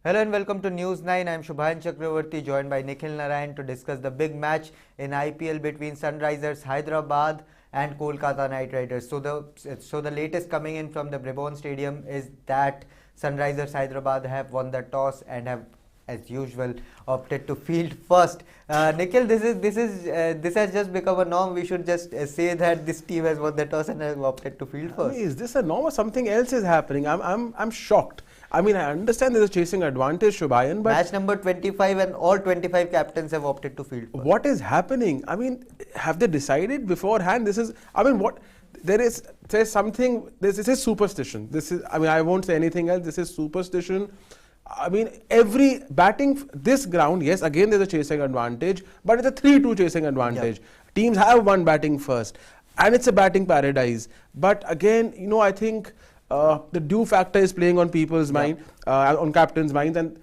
Hello and welcome to News 9. I am Shubhan Chakravarti, joined by Nikhil Narayan to discuss the big match in IPL between Sunrisers Hyderabad and Kolkata Knight Riders. So the latest coming in from the Brabon Stadium is that Sunrisers Hyderabad have won the toss and have, as usual, opted to field first. Nikhil, this has just become a norm. We should just say that this team has won the toss and have opted to field first. I mean, is this a norm or something else is happening? I'm shocked. I mean, I understand there's a chasing advantage, Shubhayan, but match number 25 and all 25 captains have opted to field first. What is happening? I mean, have they decided beforehand? This is superstition. I won't say anything else. This is superstition. I mean, this ground, yes, again there's a chasing advantage, but it's a 3-2 chasing advantage. Yep. Teams have one batting first, and it's a batting paradise. But again, I think the due factor is playing on people's mind, on captains' minds, and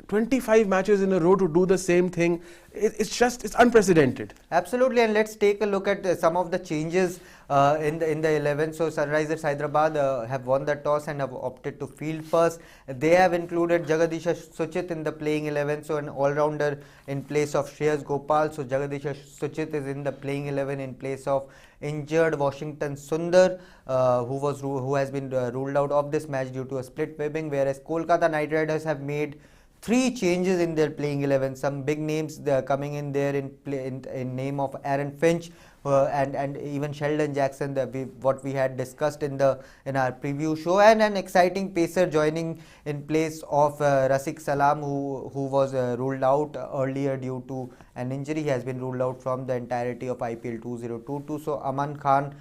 25 matches in a row to do the same thing, it's unprecedented. Absolutely, and let's take a look at some of the changes in the 11. So Sunrisers Hyderabad have won the toss and have opted to field first. They have included Jagadish Suchit in the playing 11, so an all-rounder in place of Shreyas Gopal. So Jagadish Suchit is in the playing 11 in place of injured Washington Sundar, who has been ruled out of this match due to a split webbing, whereas Kolkata Knight Riders have made 3 changes in their playing 11. Some big names coming in there in name of Aaron Finch and even Sheldon Jackson, what we had discussed in our preview show, and an exciting pacer joining in place of Rafiq Salam, who was ruled out earlier due to an injury. He has been ruled out from the entirety of IPL 2022. So AMAN Khan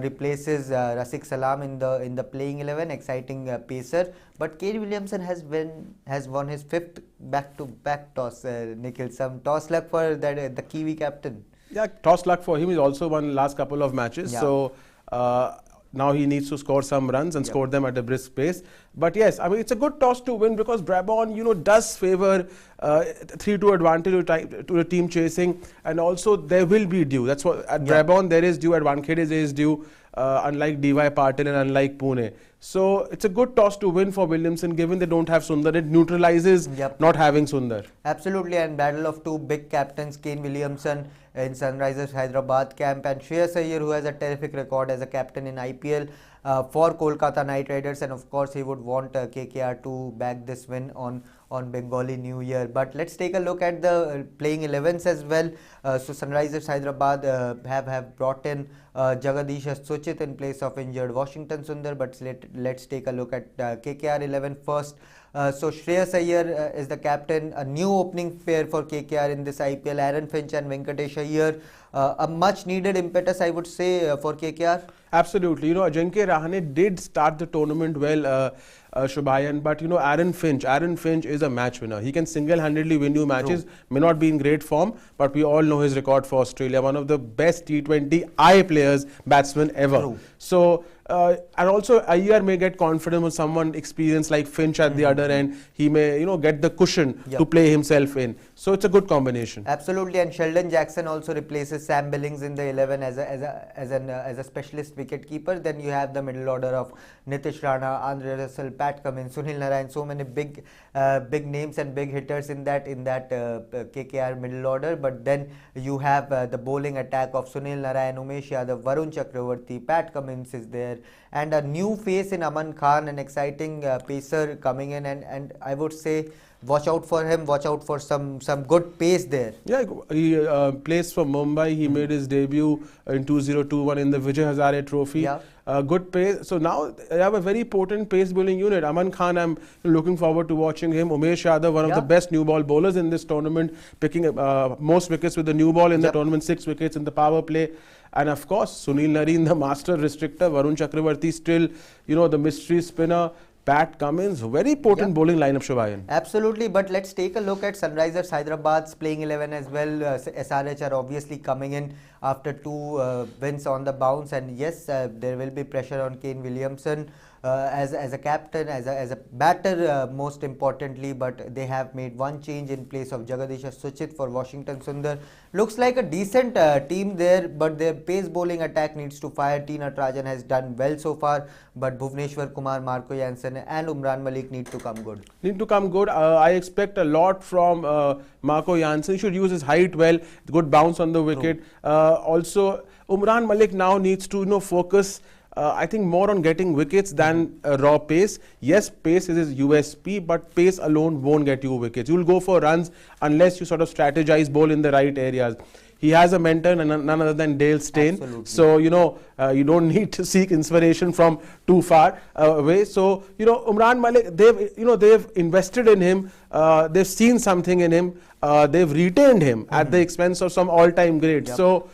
replaces Rafiq Salam in the playing 11, exciting pacer. But Kane Williamson has won his 5th back-to-back toss. Nikhil, some toss luck for the Kiwi captain. Yeah, toss luck for him. He's also won last couple of matches. Yeah. So now he needs to score some runs and score them at a brisk pace. But yes, I mean, it's a good toss to win because Brabon, does favour 3-2 advantage to the team chasing, and also there will be due. That's what at Brabon there is due, at Wankhede there is due, unlike DY Patil and unlike Pune. So it's a good toss to win for Williamson, given they don't have Sundar. It neutralizes not having Sundar. Absolutely, and battle of 2 big captains, Kane Williamson in Sunrisers Hyderabad camp and Shreyas Iyer, who has a terrific record as a captain in IPL for Kolkata Knight Riders, and of course he would want KKR to back this win on Bengali New Year. But let's take a look at the playing 11s as well. So Sunrisers Hyderabad have brought in Jagadish Suchit in place of injured Washington Sundar. But let's take a look at KKR 11 first. So Shreyas Iyer is the captain, a new opening pair for KKR in this IPL. Aaron Finch and Venkatesh Iyer, a much needed impetus, I would say, for KKR. Absolutely. Ajinkya Rahane did start the tournament well, Shubhayan, but Aaron Finch is a match winner. He can single-handedly win you matches. True. May not be in great form, but we all know his record for Australia. One of the best T20 batsmen ever. True. So, and also Iyer may get confident with someone experienced like Finch at the other end. He may, get the cushion to play himself in. So it's a good combination. Absolutely, and Sheldon Jackson also replaces Sam Billings in the 11 as a specialist wicketkeeper. Then you have the middle order of Nitish Rana, Andre Russell, Pat Cummins, Sunil Narayan. So many big names and big hitters in that KKR middle order. But then you have the bowling attack of Sunil Narayan, Umesh Yadav, Varun Chakravarti, Pat Cummins is there, and a new face in Aman Khan, an exciting pacer coming in, and I would say watch out for him, watch out for some good pace there. Yeah, he plays for Mumbai. He made his debut in 2021 in the Vijay Hazare Trophy. Yeah. Good pace. So now they have a very potent pace bowling unit. Aman Khan, I'm looking forward to watching him. Umesh Yadav, one of the best new ball bowlers in this tournament, picking most wickets with the new ball in the tournament, 6 wickets in the power play. And of course, Sunil Narine, the master restrictor, Varun Chakravarti still, the mystery spinner, Pat Cummins, very potent bowling lineup, Shubhayan. Absolutely, but let's take a look at Sunrisers Hyderabad's playing 11 as well. SRH are obviously coming in after 2 wins on the bounce, and yes, there will be pressure on Kane Williamson. as a captain, as a batter most importantly, but they have made one change in place of Jagadish Suchit for Washington Sundar. Looks like a decent team there, but their pace bowling attack needs to fire. T. Natarajan has done well so far, but Bhuvneshwar Kumar, Marco Jansen and Umran Malik need to come good. I expect a lot from Marco Jansen. He should use his height well, good bounce on the wicket. Also, Umran Malik now needs to focus I think more on getting wickets than raw pace. Yes, pace is his USP, but pace alone won't get you wickets. You'll go for runs unless you sort of strategize, bowl in the right areas. He has a mentor, none other than Dale Steyn. Absolutely. So, you don't need to seek inspiration from too far away. So, Umran Malik, they've invested in him. They've seen something in him. They've retained him at the expense of some all-time greats. Yep. So,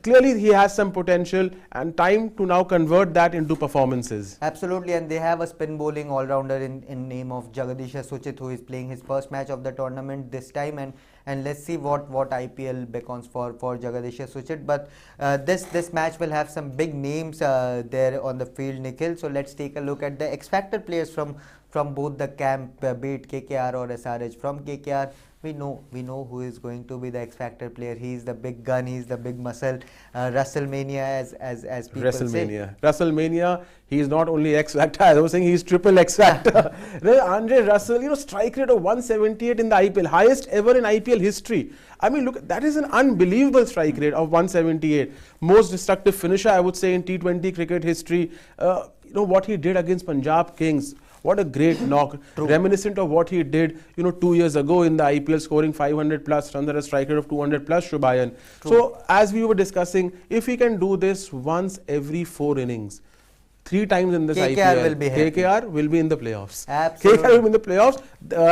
clearly he has some potential and time to now convert that into performances. Absolutely, and they have a spin bowling all-rounder in name of Jagadish Suchit, who is playing his first match of the tournament this time, and let's see what IPL beckons for Jagadish Suchit. But this match will have some big names there on the field, Nikhil. So let's take a look at the X-Factor players from both the camp, be it KKR or SRH. From KKR, we know who is going to be the X-Factor player. He's the big gun, he's the big muscle. WrestleMania, as people say. WrestleMania, he's not only X-Factor, I was saying he's triple X-Factor. Andre Russell, strike rate of 178 in the IPL, highest ever in IPL history. I mean, look, that is an unbelievable strike rate of 178. Most destructive finisher, I would say, in T20 cricket history. What he did against Punjab Kings. What a great knock, reminiscent of what he did, 2 years ago in the IPL, scoring 500 plus runs at a strike rate of 200 plus, Shubhayan. So, as we were discussing, if he can do this once every 4 innings, 3 times in this IPL, KKR will be in the playoffs. Absolutely. KKR will be in the playoffs,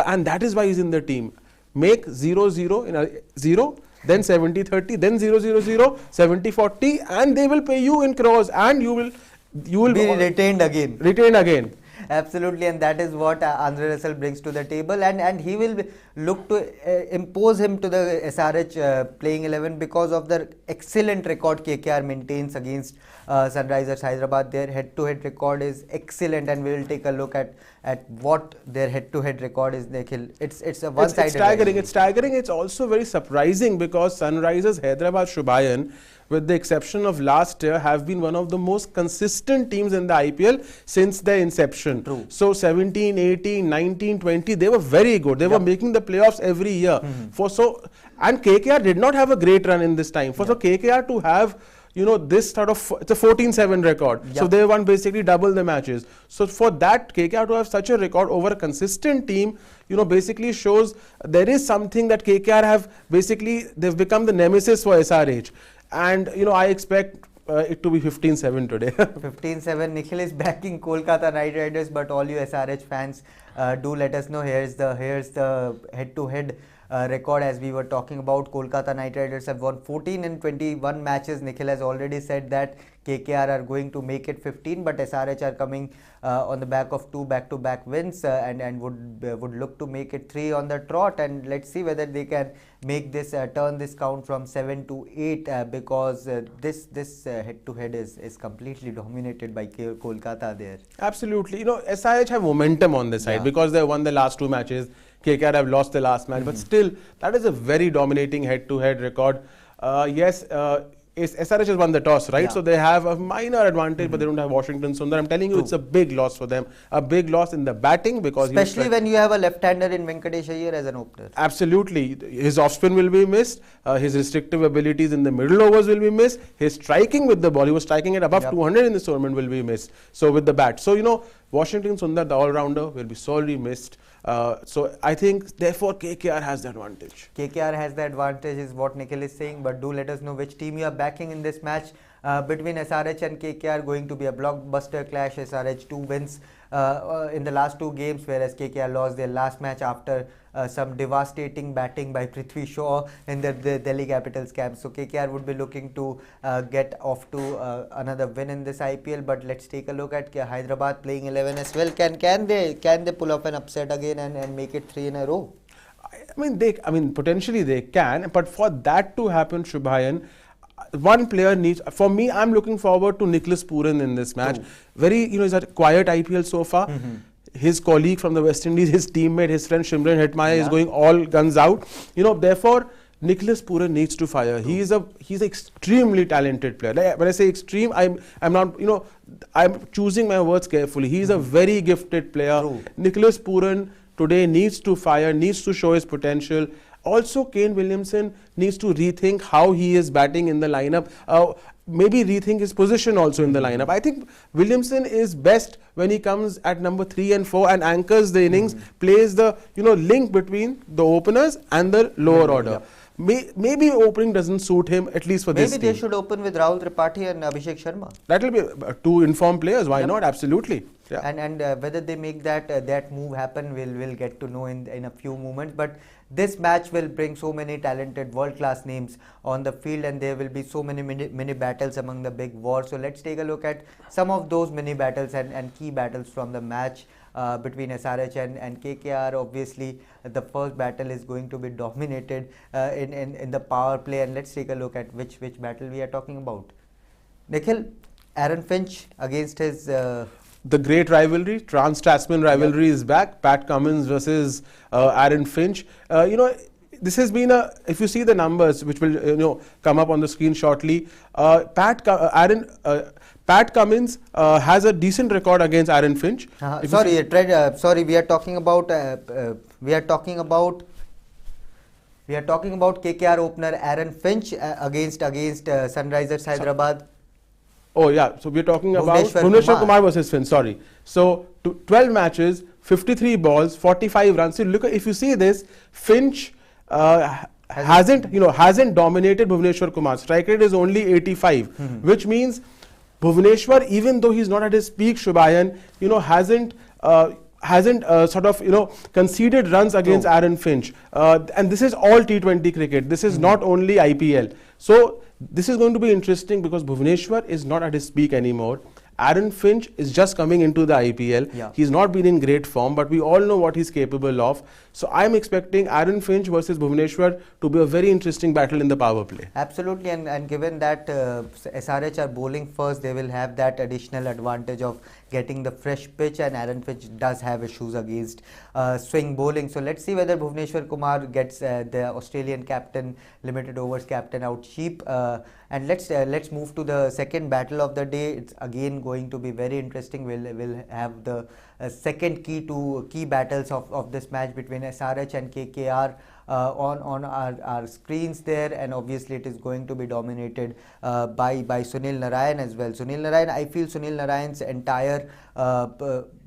and that is why he's in the team. Make 0-0 in a 0, then 70-30, then 0-0-0, 70-40, and they will pay you in crores, and you will be retained again. Retained again. Absolutely, and that is what Andre Russell brings to the table, and he will look to impose him to the SRH playing 11 because of the excellent record KKR maintains against Sunrisers Hyderabad. Their head-to-head record is excellent, and we will take a look at what their head-to-head record is, Nikhil. It's a one-sided. It's staggering. It's also very surprising because Sunrisers Hyderabad, Shubhayan, with the exception of last year, have been one of the most consistent teams in the IPL since their inception. True. So 17, 18, 19, 20, they were very good. They were making the playoffs every year. And KKR did not have a great run in this time. So KKR to have this sort of, it's a 14-7 record. Yep. So they won basically double the matches. So for that, KKR to have such a record over a consistent team, basically shows there is something that KKR have, basically, they've become the nemesis for SRH. And, I expect it to be 15-7 today. 15-7. Nikhil is backing Kolkata Knight Riders, but all you SRH fans, do let us know. Here's the head-to-head record as we were talking about. Kolkata Knight Riders have won 14 in 21 matches. Nikhil has already said that KKR are going to make it 15, but SRH are coming on the back of 2 back-to-back wins and would look to make it 3 on the trot. And let's see whether they can make this turn this count from 7 to 8 because this head-to-head is completely dominated by Kolkata there. Absolutely. SRH have momentum on this side because they won the last 2 matches. KKR have lost the last match, but still, that is a very dominating head-to-head record. Yes, SRH has won the toss, right? So they have a minor advantage, but they don't have Washington Sundar. I'm telling you, it's a big loss for them. A big loss in the batting because especially when you have a left-hander in Venkatesh Iyer as an opener. Absolutely. His off-spin will be missed. His restrictive abilities in the middle overs will be missed. His striking with the ball, he was striking at above 200 in this tournament, will be missed. So with the bat. So, Washington Sundar, the all-rounder, will be sorely missed. So I think therefore KKR has the advantage. KKR has the advantage is what Nikhil is saying, but do let us know which team you are backing in this match between SRH and KKR. Going to be a blockbuster clash. SRH 2 wins in the last 2 games, whereas KKR lost their last match after some devastating batting by Prithvi Shaw in the Delhi Capitals camp. So KKR would be looking to get off to another win in this IPL. But let's take a look at Hyderabad playing 11 as well. Can they pull off an upset again and make it 3 in a row? I mean, potentially they can, but for that to happen, Shubhayan, one player needs, for me, I'm looking forward to Nichloas Pooran in this match. True. Very, he's a quiet IPL so far. His colleague from the West Indies, his teammate, his friend Shimran Hetmaya is going all guns out. Therefore, Nichloas Pooran needs to fire. He's an extremely talented player. Like, when I say extreme, I'm not, I'm choosing my words carefully. He's a very gifted player. Nichloas Pooran today needs to fire, needs to show his potential. Also, Kane Williamson needs to rethink how he is batting in the lineup. Maybe rethink his position also in the lineup. I think Williamson is best when he comes at number 3 and 4 and anchors the innings, plays the link between the openers and the lower order. Maybe opening doesn't suit him, at least for this team. Maybe they should open with Rahul Tripathi and Abhishek Sharma. That will be two informed players. Why not? Absolutely. Yeah. And whether they make that move happen, we'll get to know in a few moments. But this match will bring so many talented world-class names on the field, and there will be so many mini battles among the big wars. So let's take a look at some of those mini battles and key battles from the match between SRH and KKR. Obviously, the first battle is going to be dominated in the power play, and let's take a look at which battle we are talking about. Nikhil, Aaron Finch against his the great rivalry, Trans-Tasman rivalry is back. Pat Cummins versus Aaron Finch. This has been if you see the numbers, which will come up on the screen shortly, Pat Cummins has a decent record against Aaron Finch. Sorry, we are talking about KKR opener Aaron Finch against Sunrisers Hyderabad. Oh yeah, so we're talking about Bhuvneshwar Kumar versus Finch, sorry. So 12 matches, 53 balls, 45 runs. So look, if you see this, Finch hasn't dominated Bhuvneshwar Kumar. Strike rate is only 85, which means Bhuvneshwar, even though he's not at his peak, Shubhayan, hasn't conceded runs against Aaron Finch. And this is all T20 cricket. This is not only IPL. So this is going to be interesting because Bhuvneshwar is not at his peak anymore. Aaron Finch is just coming into the IPL. Yeah. He's not been in great form, but we all know what he's capable of. So I'm expecting Aaron Finch versus Bhuvneshwar to be a very interesting battle in the power play. Absolutely, and given that SRH are bowling first, they will have that additional advantage of getting the fresh pitch, and Aaron Finch does have issues against swing bowling. So let's see whether Bhuvneshwar Kumar gets the Australian captain, limited overs captain out cheap. And let's move to the second battle of the day. It's again going to be very interesting. We'll have the second key battles of this match between SRH and KKR on our screens there, and obviously it is going to be dominated by Sunil Narayan as well. Sunil Narayan, I feel Sunil Narayan's entire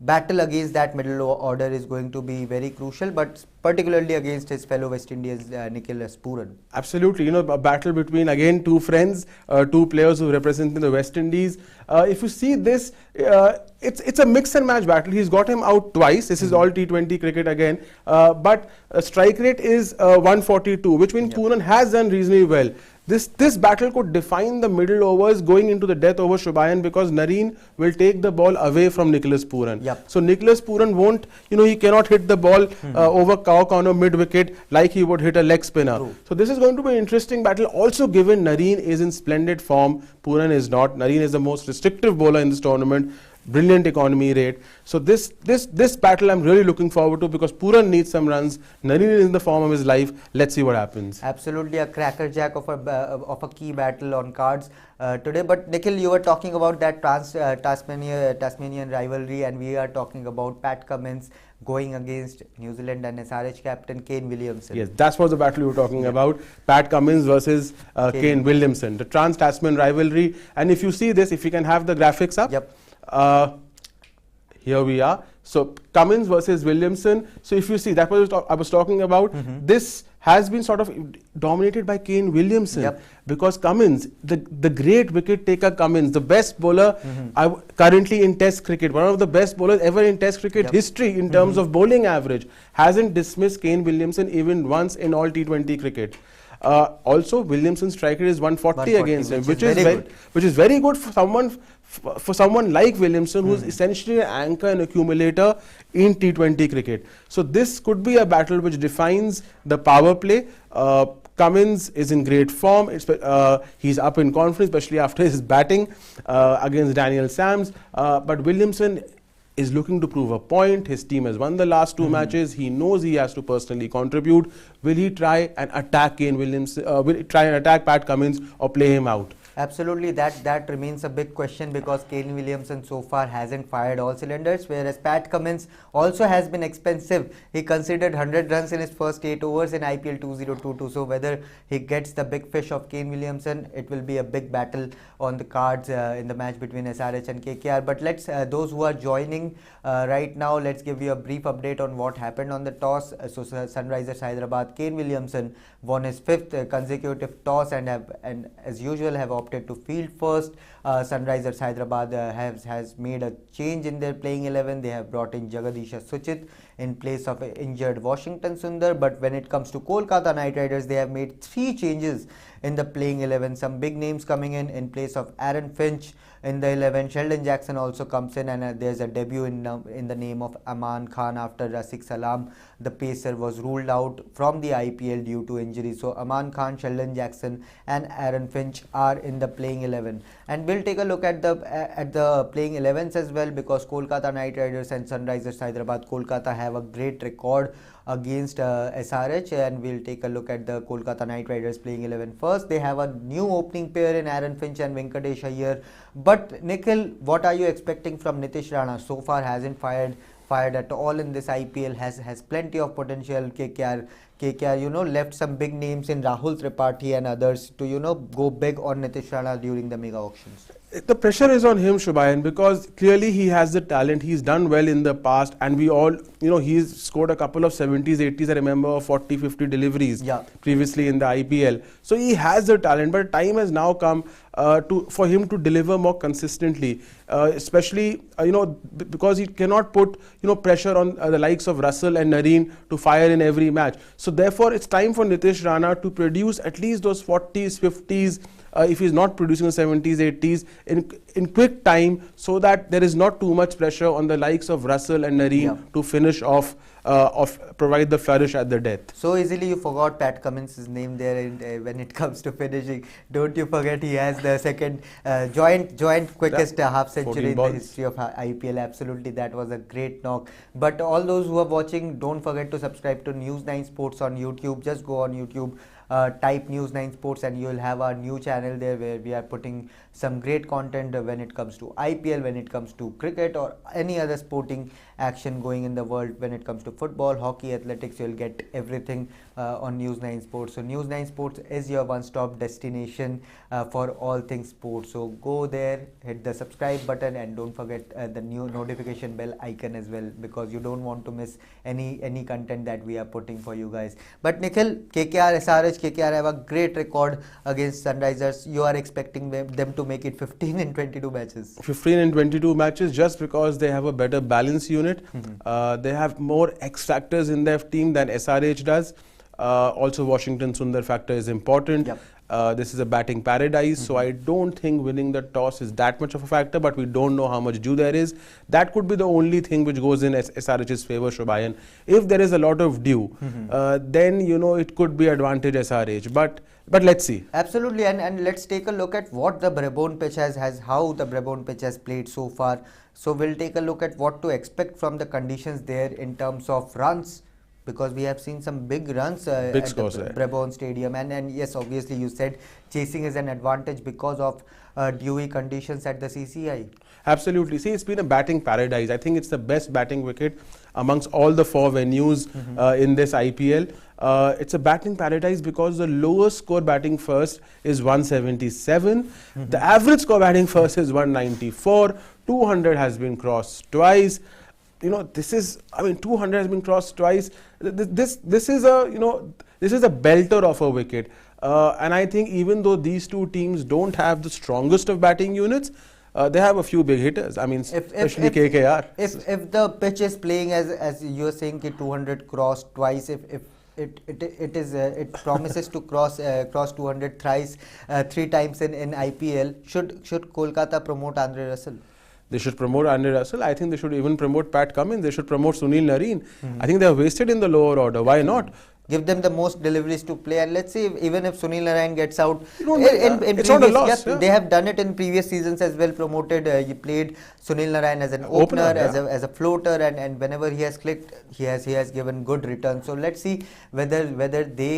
battle against that middle order is going to be very crucial, but particularly against his fellow West Indians Nichloas Pooran. Absolutely, a battle between again two friends, two players who represent the West Indies. If you see this, it's a mix and match battle. He's got him out twice. This is all T20 cricket again, but strike rate is 142, which means Pooran has done reasonably well. This battle could define the middle overs going into the death over Shubhayan, because Nareen will take the ball away from Nichloas Pooran. So Nichloas Pooran won't, he cannot hit the ball over cow corner mid wicket like he would hit a leg spinner. So this is going to be an interesting battle. Also, given Nareen is in splendid form, Pooran is not. Nareen is the most restrictive bowler in this tournament. Brilliant economy rate. So this battle I'm really looking forward to, because Pooran needs some runs. Nareen is in the form of his life. Let's see what happens. Absolutely a crackerjack of a key battle on cards today. But Nikhil, you were talking about that Tasmanian rivalry, and we are talking about Pat Cummins going against New Zealand and SRH captain Kane Williamson. Yes, that's what the battle you were talking about. Pat Cummins versus Kane Williamson. The Trans-Tasman rivalry. And if you see this, if you can have the graphics up. Here we are. So Cummins versus Williamson. So if you see, that was I was talking about. This has been sort of dominated by Kane Williamson, because Cummins, the great wicket taker Cummins, the best bowler currently in Test cricket, one of the best bowlers ever in Test cricket history in terms of bowling average, hasn't dismissed Kane Williamson even once in all T20 cricket. Also, Williamson's strike rate is 140 against him, which is very good for someone like Williamson, who's essentially an anchor and accumulator in T20 cricket. So this could be a battle which defines the power play. Cummins is in great form. He's up in confidence, especially after his batting against Daniel Sams. But Williamson is looking to prove a point. His team has won the last two matches. He knows he has to personally contribute. Will he try and attack Kane Williamson? Will he try and attack Pat Cummins or play him out? Absolutely, that remains a big question because Kane Williamson so far hasn't fired all cylinders, whereas Pat Cummins also has been expensive. He considered 100 runs in his first 8 overs in IPL 2022. So whether he gets the big fish of Kane Williamson, it will be a big battle on the cards in the match between SRH and KKR. But let's those who are joining right now, let's give you a brief update on what happened on the toss. So Sunrisers Hyderabad, Kane Williamson won his 5th consecutive toss and as usual have opted to field first. Sunrisers Hyderabad has made a change in their playing 11. They have brought in Jagadisha Suchit in place of injured Washington Sundar. But when it comes to Kolkata Knight Riders, they have made 3 changes in the playing 11. Some big names coming in place of Aaron Finch in the 11. Sheldon Jackson also comes in, and there's a debut in the name of Aman Khan after Rasik Salam. The pacer was ruled out from the IPL due to injury. So Aman Khan, Sheldon Jackson and Aaron Finch are in the playing 11. And we'll take a look at the playing 11s as well, because Kolkata Knight Riders and Sunrisers Hyderabad, Kolkata have a great record against SRH, and we'll take a look at the Kolkata Knight Riders playing 11 first. They have a new opening pair in Aaron Finch and Venkatesh Iyer. But Nikhil, what are you expecting from Nitish Rana? So far hasn't fired at all in this IPL, has plenty of potential. KKR, left some big names in Rahul, Tripathi and others to, go big on Nitish Rana during the mega auctions. The pressure is on him, Shubhayan, because clearly he has the talent. He's done well in the past, and we all, he's scored a couple of 70s, 80s, I remember 40, 50 deliveries previously in the IPL. So he has the talent, but time has now come for him to deliver more consistently, especially, because he cannot put, pressure on the likes of Russell and Nareen to fire in every match. So therefore, it's time for Nitish Rana to produce at least those 40s, 50s, if he's not producing the 70s, 80s in quick time, so that there is not too much pressure on the likes of Russell and Nareen to finish off, provide the flourish at the death. So easily you forgot Pat Cummins' name there, and when it comes to finishing, don't you forget he has the second joint quickest half century in the history of IPL. Absolutely, that was a great knock. But all those who are watching, don't forget to subscribe to News 9 Sports on YouTube. Just go on YouTube, type News 9 Sports, and you'll have our new channel there where we are putting some great content when it comes to IPL, when it comes to cricket or any other sporting action going in the world. When it comes to football, hockey, athletics, you'll get everything on News 9 Sports. So News 9 Sports is your one-stop destination for all things sports. So go there, hit the subscribe button, and don't forget the new notification bell icon as well, because you don't want to miss any content that we are putting for you guys. But Nikhil, KKR have a great record against Sunrisers. You are expecting them to make it 15 in 22 matches. 15 in 22 matches, just because they have a better balance unit. They have more X factors in their team than SRH does. Also, Washington Sundar factor is important. This is a batting paradise, so I don't think winning the toss is that much of a factor, but we don't know how much dew there is. That could be the only thing which goes in SRH's favor, Shubhayan. If there is a lot of dew, then, it could be advantage SRH. But let's see. Absolutely, and let's take a look at what the Brabourne pitch how the Brabourne pitch has played so far. So we'll take a look at what to expect from the conditions there in terms of runs, because we have seen some big runs at the Brabourne Stadium, and yes, obviously you said chasing is an advantage because of dewy conditions at the CCI. Absolutely. See, it's been a batting paradise. I think it's the best batting wicket amongst all the 4 venues in this IPL. It's a batting paradise because the lowest score batting first is 177. The average score batting first is 194. 200 has been crossed twice. 200 has been crossed twice. This is a belter of a wicket. And I think even though these two teams don't have the strongest of batting units, they have a few big hitters. Especially KKR. If the pitch is playing as you are saying, 200 crossed twice, if it promises to cross 200 thrice, 3 times in IPL, should Kolkata promote Andre Russell? They should promote Andre Russell. I think they should even promote Pat Cummins. They should promote Sunil Nareen. I think they are wasted in the lower order. Why not? give them the most deliveries to play, and let's see even if Sunil Narayan gets out. It's not a loss. They have done it in previous seasons as well. Promoted, he played Sunil Narayan as an opener, as a floater, and whenever he has clicked, he has given good returns. So let's see whether they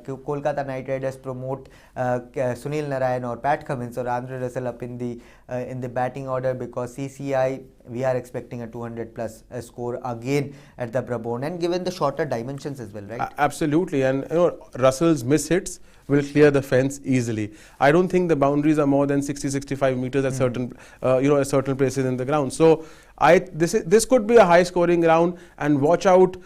Kolkata Knight Riders promote Sunil Narayan or Pat Cummins or Andre Russell up in the batting order, because CCI, we are expecting a 200 plus score again at the Brabant, and given the shorter dimensions as well, right? Absolutely, and Russell's miss hits will clear the fence easily. I don't think the boundaries are more than 60-65 meters at certain at certain places in the ground. So this could be a high scoring round, and watch out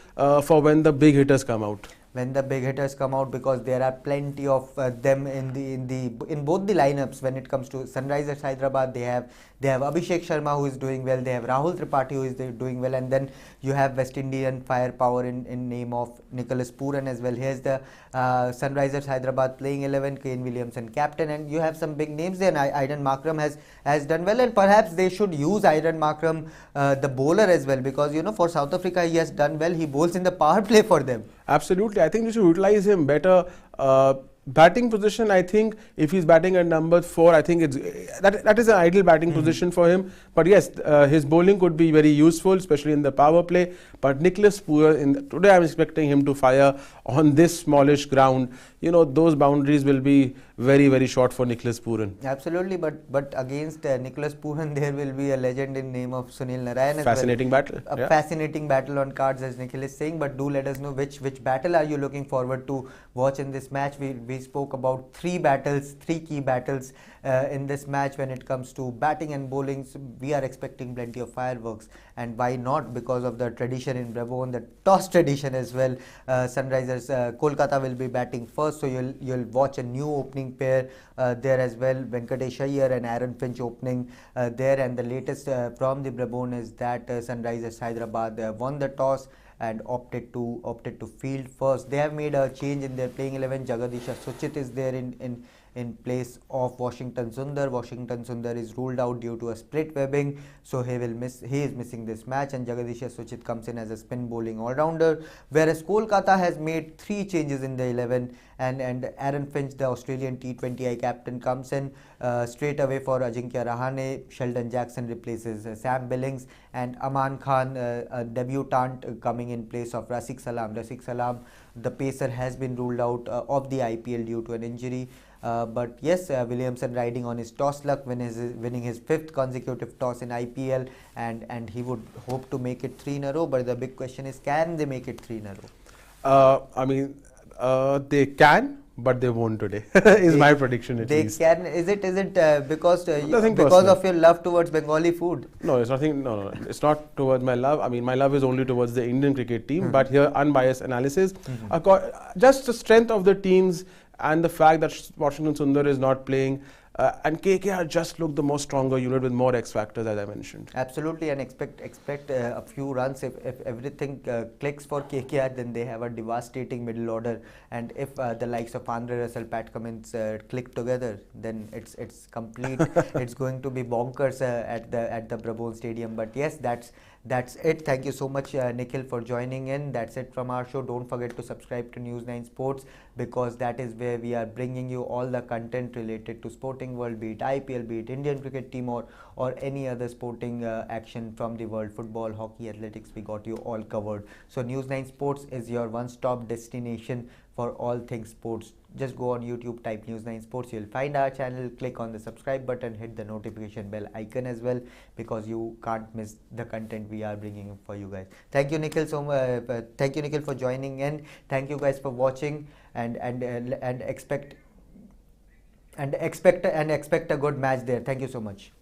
for when the big hitters come out. When the big hitters come out, because there are plenty of them in both the lineups. When it comes to Sunrisers Hyderabad, they have Abhishek Sharma, who is doing well. They have Rahul Tripathi, who is doing well, and then you have West Indian firepower in name of Nichloas Pooran as well. Here's the Sunrisers Hyderabad playing 11, Kane Williamson captain, and you have some big names there. Aidan Markram has done well, and perhaps they should use Aidan Markram, the bowler, as well, because for South Africa he has done well. He bowls in the power play for them. Absolutely, I think we should utilize him better. Batting position, I think if he's batting at number 4, I think that is an ideal batting position for him. But yes, his bowling could be very useful, especially in the power play. But Nichloas Pooran, today I'm expecting him to fire on this smallish ground. Those boundaries will be very, very short for Nichloas Pooran. Absolutely, but against Nichloas Pooran, there will be a legend in name of Sunil Narayan as fascinating well. Battle. A fascinating battle on cards, as Nikhil is saying. But do let us know which battle are you looking forward to watch in this match. We spoke about 3 key battles in this match when it comes to batting and bowling. So we are expecting plenty of fireworks, and why not? Because of the tradition in Brabant, the toss tradition as well. Sunrisers Kolkata will be batting first, so you'll watch a new opening pair there as well. Venkatesh Iyer and Aaron Finch opening there, and the latest from the Brabant is that Sunrisers Hyderabad won the toss and opted to field first. They have made a change in their playing 11. Jagadisha Suchit is there in place of Washington Sundar. Washington Sundar is ruled out due to a split webbing, so he is missing this match, and Jagadisha Suchit comes in as a spin bowling all-rounder, whereas Kolkata has made 3 changes in the 11, and Aaron Finch, the Australian T20I captain, comes in straight away for Ajinkya Rahane. Sheldon Jackson replaces Sam Billings, and Aman Khan, a debutant, coming in place of Rafiq Salam. Rafiq Salam, the pacer, has been ruled out of the IPL due to an injury. But yes, Williamson riding on his toss luck, winning his 5th consecutive toss in IPL, and he would hope to make it 3 in a row. But the big question is, can they make it 3 in a row? They can, but they won't today. Is my prediction at least. They can. Is it because of your love towards Bengali food? No, it's nothing. No, it's not towards my love. I mean, my love is only towards the Indian cricket team. But here, unbiased analysis, just the strength of the teams and the fact that Washington Sundar is not playing. And KKR just looked the more stronger unit with more X factors, as I mentioned. Absolutely, and expect a few runs. If everything clicks for KKR, then they have a devastating middle order. And if the likes of Andre Russell, Pat Cummins click together, then it's complete. It's going to be bonkers at the Brabant Stadium. But yes, that's it. Thank you so much, Nikhil, for joining in. That's it from our show. Don't forget to subscribe to News 9 Sports, because that is where we are bringing you all the content related to sporting world, be it IPL, be it Indian cricket team, or any other sporting action from the world. Football, hockey, athletics, we got you all covered. So News 9 Sports is your one-stop destination for all things sports. Just go on YouTube, type News 9 Sports, you'll find our channel, click on the subscribe button, hit the notification bell icon as well, because you can't miss the content we are bringing for you guys. Thank you, Nikhil, thank you, Nikhil, for joining in. Thank you guys for watching, and expect a good match there. Thank you so much.